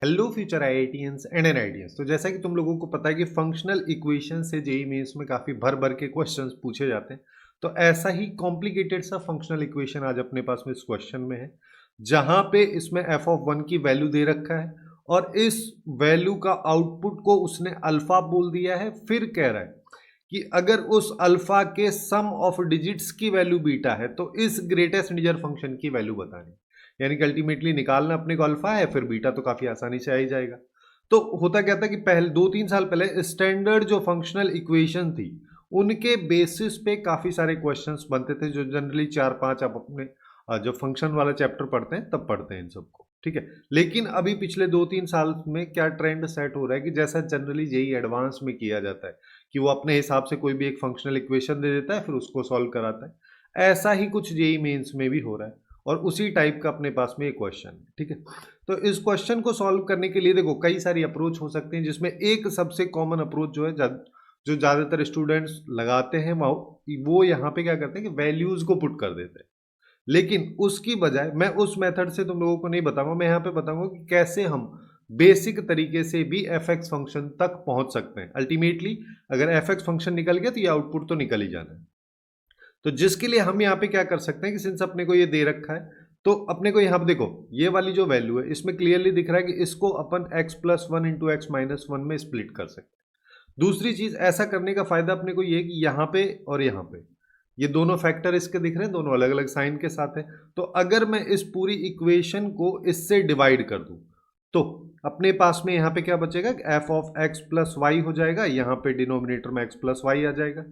Hello future IITians and NITians. तो जैसा कि तुम लोगों को पता है कि फंक्शनल इक्वेशन से जेईई मेंस में काफ़ी भर भर के क्वेश्चंस पूछे जाते हैं। तो ऐसा ही कॉम्प्लिकेटेड सा फंक्शनल इक्वेशन आज अपने पास में इस क्वेश्चन में है, जहां पे इसमें एफ ऑफ वन की वैल्यू दे रखा है और इस वैल्यू का आउटपुट को उसने अल्फा बोल दिया है। फिर कह रहा है कि अगर उस अल्फा के सम ऑफ डिजिट्स की वैल्यू बीटा है तो इस ग्रेटेस्ट इंटीजर फंक्शन की वैल्यू बतानी। यानी कि अल्टीमेटली निकालना अपने को अल्फा है, फिर बीटा तो काफी आसानी से आ ही जाएगा। तो होता क्या था कि पहले 2-3 साल पहले स्टैंडर्ड जो फंक्शनल इक्वेशन थी उनके बेसिस पे काफी सारे क्वेश्चंस बनते थे, जो जनरली 4-5 आप अपने जब फंक्शन वाला चैप्टर पढ़ते हैं तब पढ़ते हैं इन सबको, ठीक है। लेकिन अभी पिछले 2-3 साल में क्या ट्रेंड सेट हो रहा है कि जैसा जनरली जेईई एडवांस में किया जाता है कि वो अपने हिसाब से कोई भी एक फंक्शनल इक्वेशन दे देता है, फिर उसको सॉल्व कराता है। ऐसा ही कुछ जेईई मेंस में भी हो रहा है और उसी टाइप का अपने पास में एक क्वेश्चन है, ठीक है। तो इस क्वेश्चन को सॉल्व करने के लिए देखो कई सारी अप्रोच हो सकते हैं, जिसमें एक सबसे कॉमन अप्रोच जो है जो ज़्यादातर स्टूडेंट्स लगाते हैं वो यहाँ पे क्या करते हैं कि वैल्यूज़ को पुट कर देते हैं। लेकिन उसकी बजाय मैं उस मेथड से तुम लोगों को नहीं बताऊंगा, मैं यहाँ पे बताऊंगा कि कैसे हम बेसिक तरीके से भी एफ एक्स फंक्शन तक पहुंच सकते हैं। अल्टीमेटली अगर एफ एक्स फंक्शन निकल गया तो ये आउटपुट तो निकल ही जाना है। तो जिसके लिए हम यहाँ पे क्या कर सकते हैं कि सिंस अपने को ये दे रखा है तो अपने को यहाँ पे देखो ये वाली जो वैल्यू है इसमें क्लियरली दिख रहा है कि इसको अपन x plus one into x minus one में स्प्लिट कर सकते हैं। दूसरी चीज ऐसा करने का फायदा अपने को ये है कि यहाँ पे और यहाँ पे ये दोनों फैक्टर इसके दिख रहे हैं, दोनों अलग अलग साइन के साथ है। तो अगर मैं इस पूरी इक्वेशन को इससे डिवाइड कर दूं तो अपने पास में यहाँ पे क्या बचेगा, f of x plus y हो जाएगा। यहाँ पे डिनोमिनेटर में एक्स प्लस वाई आ जाएगा,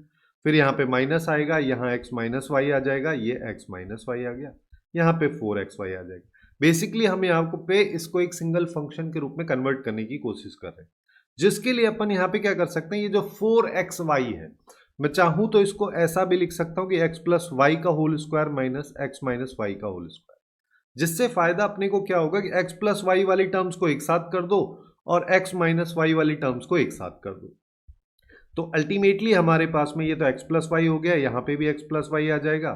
फिर यहाँ पे माइनस आएगा, यहाँ एक्स माइनस वाई आ जाएगा, ये एक्स माइनस वाई आ गया, यहाँ पे 4xy आ जाएगा। बेसिकली हम यहाँ पे इसको एक सिंगल फंक्शन के रूप में कन्वर्ट करने की कोशिश कर रहे हैं, जिसके लिए अपन यहाँ पे क्या कर सकते हैं, ये जो 4xy है मैं चाहूँ तो इसको ऐसा भी लिख सकता हूँ कि x प्लस वाई का whole square minus x minus y का होल स्क्वायर। जिससे फायदा अपने को क्या होगा कि x प्लस वाई वाली टर्म्स को एक साथ कर दो और x माइनस वाई वाली टर्म्स को एक साथ कर दो। तो अल्टीमेटली हमारे पास में ये तो x प्लस वाई हो गया, यहाँ पे भी x प्लस वाई आ जाएगा,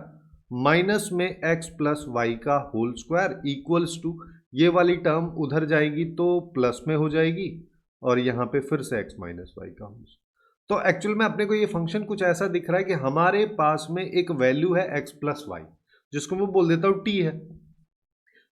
माइनस में x प्लस वाई का होल स्क्वायर इक्वल्स टू ये वाली टर्म उधर जाएगी तो प्लस में हो जाएगी और यहाँ पे फिर से x माइनस वाई का होल स्क्वायर। तो एक्चुअल में अपने को ये फंक्शन कुछ ऐसा दिख रहा है कि हमारे पास में एक वैल्यू है x प्लस वाई, जिसको मैं बोल देता हूँ t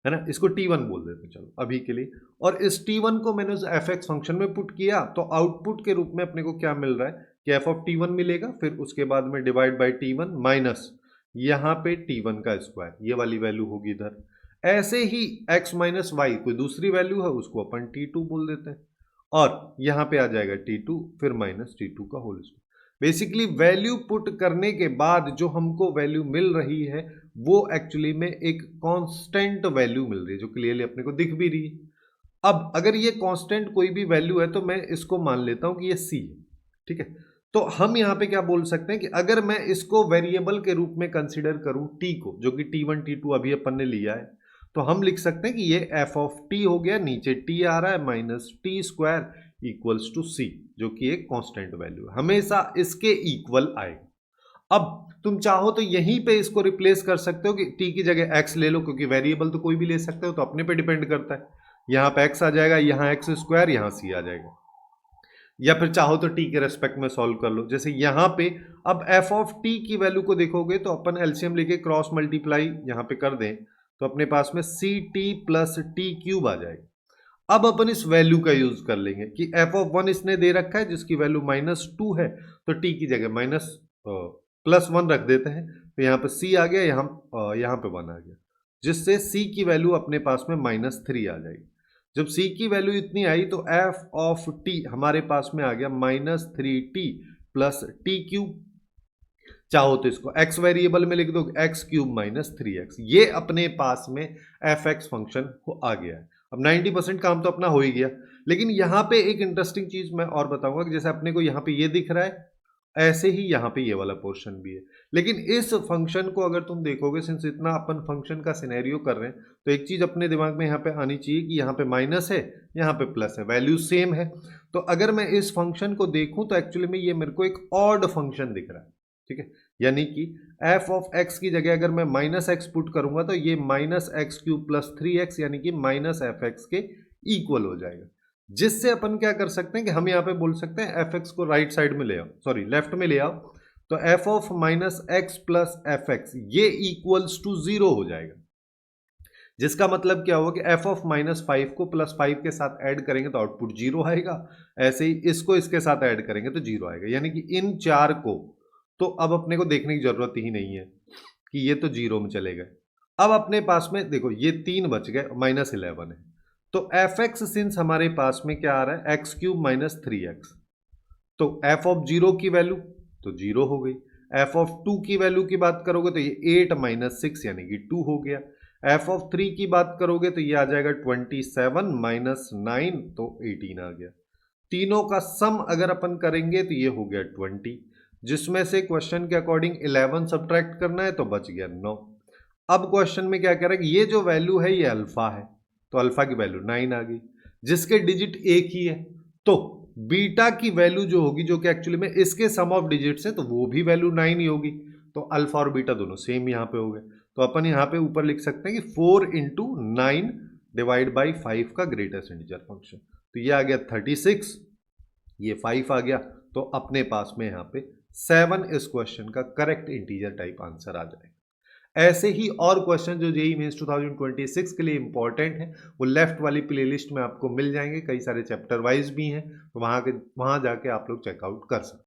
है ना, इसको t1 बोल देते हैं चलो अभी के लिए। और इस t1 को मैंने उस एफ एक्स फंक्शन में पुट किया तो आउटपुट के रूप में अपने को क्या मिल रहा है कि एफ ऑफ t1 मिलेगा, फिर उसके बाद में डिवाइड बाई t1 माइनस यहाँ पे t1 का स्क्वायर, ये वाली वैल्यू होगी इधर। ऐसे ही x माइनस वाई कोई दूसरी वैल्यू है उसको अपन t2 बोल देते हैं और यहाँ पे आ जाएगा t2 फिर माइनस t2 का whole square. Basically value put करने के बाद जो हमको वैल्यू मिल रही है वो एक्चुअली में एक कांस्टेंट वैल्यू मिल रही है, जो क्लियरली अपने को दिख भी रही है। अब अगर ये कांस्टेंट कोई भी वैल्यू है तो मैं इसको मान लेता हूं कि ये c है, ठीक है। तो हम यहां पे क्या बोल सकते हैं कि अगर मैं इसको वेरिएबल के रूप में कंसिडर करूं t को, जो कि t1 t2 अभी अपन ने लिया है, तो हम लिख सकते हैं कि ये f ऑफ t हो गया, नीचे t आ रहा है minus t square equals to c, जो कि एक कांस्टेंट वैल्यू है, हमेशा इसके इक्वल आएगा। अब तुम चाहो तो यहीं पे इसको रिप्लेस कर सकते हो कि t की जगह x ले लो, क्योंकि वेरिएबल तो कोई भी ले सकते हो, तो अपने पे डिपेंड करता है। यहाँ पे x आ जाएगा, यहाँ एक्स स्क्वायर, यहाँ c आ जाएगा। या फिर चाहो तो t के रेस्पेक्ट में सॉल्व कर लो, जैसे यहाँ पे अब f ऑफ t की वैल्यू को देखोगे तो अपन एलसीएम लेके क्रॉस मल्टीप्लाई यहाँ पे कर दें तो अपने पास में C T plus T cube आ जाएगा। अब अपन इस वैल्यू का यूज कर लेंगे कि f ऑफ वन इसने दे रखा है जिसकी वैल्यू -2 है, तो t की जगह +1 रख देते हैं, तो यहाँ पे c आ गया, यहाँ पे 1 आ गया, जिससे c की वैल्यू अपने पास में -3 आ जाएगी। जब c की वैल्यू इतनी आई तो f ऑफ t हमारे पास में आ गया -3t प्लस टी क्यूब। चाहो तो इसको x वेरिएबल में लिख दो, एक्स क्यूब -3x, ये अपने पास में एफ एक्स फंक्शन आ गया है। अब 90% काम तो अपना हो ही गया, लेकिन यहाँ पे एक इंटरेस्टिंग चीज मैं और बताऊंगा कि जैसे अपने को यहाँ पे ये दिख रहा है, ऐसे ही यहाँ पे ये वाला पोर्शन भी है। लेकिन इस फंक्शन को अगर तुम देखोगे, सिंस इतना अपन फंक्शन का सिनेरियो कर रहे हैं, तो एक चीज अपने दिमाग में यहाँ पे आनी चाहिए कि यहाँ पे माइनस है, यहाँ पे प्लस है, वैल्यू सेम है। तो अगर मैं इस फंक्शन को देखूं तो एक्चुअली में ये मेरे को एक ऑड फंक्शन दिख रहा है, ठीक है। यानी कि f ऑफ x की जगह अगर मैं -x पुट करूंगा तो ये -x³ + 3x यानी कि -f(x) के इक्वल हो जाएगा, जिससे अपन क्या कर सकते हैं कि हम यहाँ पे बोल सकते हैं एफ एक्स को राइट साइड में ले आओ, सॉरी लेफ्ट में ले आओ, तो F of minus x plus F x ये इक्वल्स टू 0 हो जाएगा, जिसका मतलब क्या होगा कि एफ ऑफ माइनस 5 को प्लस 5 के साथ ऐड करेंगे तो आउटपुट 0 आएगा, ऐसे ही इसको इसके साथ ऐड करेंगे तो 0 आएगा, यानी कि इन चार को तो अब अपने को देखने की जरूरत ही नहीं है कि ये तो 0 में चले गए। अब अपने पास में देखो ये 3 बच गए, -11 है, तो एफ एक्स सिंस हमारे पास में क्या आ रहा है एक्स क्यूब माइनस 3x, तो एफ ऑफ 0 की वैल्यू तो 0 हो गई, एफ ऑफ 2 की वैल्यू की बात करोगे तो ये 8 माइनस 6 यानी कि 2 हो गया, एफ ऑफ 3 की बात करोगे तो ये आ जाएगा 27 माइनस 9 तो 18 आ गया, तीनों का सम अगर अपन करेंगे तो ये हो गया 20, जिसमें से क्वेश्चन के अकॉर्डिंग 11 सब्ट्रैक्ट करना है तो बच गया 9। अब क्वेश्चन में क्या कह रहा है कि ये जो वैल्यू है ये अल्फा है, तो अल्फा की वैल्यू 9 आ गई, जिसके डिजिट एक ही है, तो बीटा की वैल्यू जो होगी जो कि एक्चुअली में इसके सम ऑफ डिजिट्स है तो वो भी वैल्यू 9 ही होगी, तो अल्फा और बीटा दोनों सेम यहाँ पे हो गए, तो अपन यहाँ पे ऊपर लिख सकते हैं कि 4 इंटू 9 डिवाइड बाई 5 का ग्रेटेस्ट इंटीजर फंक्शन, तो ये आ गया 36, ये 5 आ गया, तो अपने पास में यहाँ पे 7 इस क्वेश्चन का करेक्ट इंटीजर टाइप आंसर आ जाएगा। ऐसे ही और क्वेश्चन जो जेईई मेंस 2026 के लिए इंपॉर्टेंट है वो लेफ्ट वाली प्लेलिस्ट में आपको मिल जाएंगे, कई सारे चैप्टर वाइज भी हैं, तो वहाँ जाके आप लोग चेकआउट कर सकते हैं।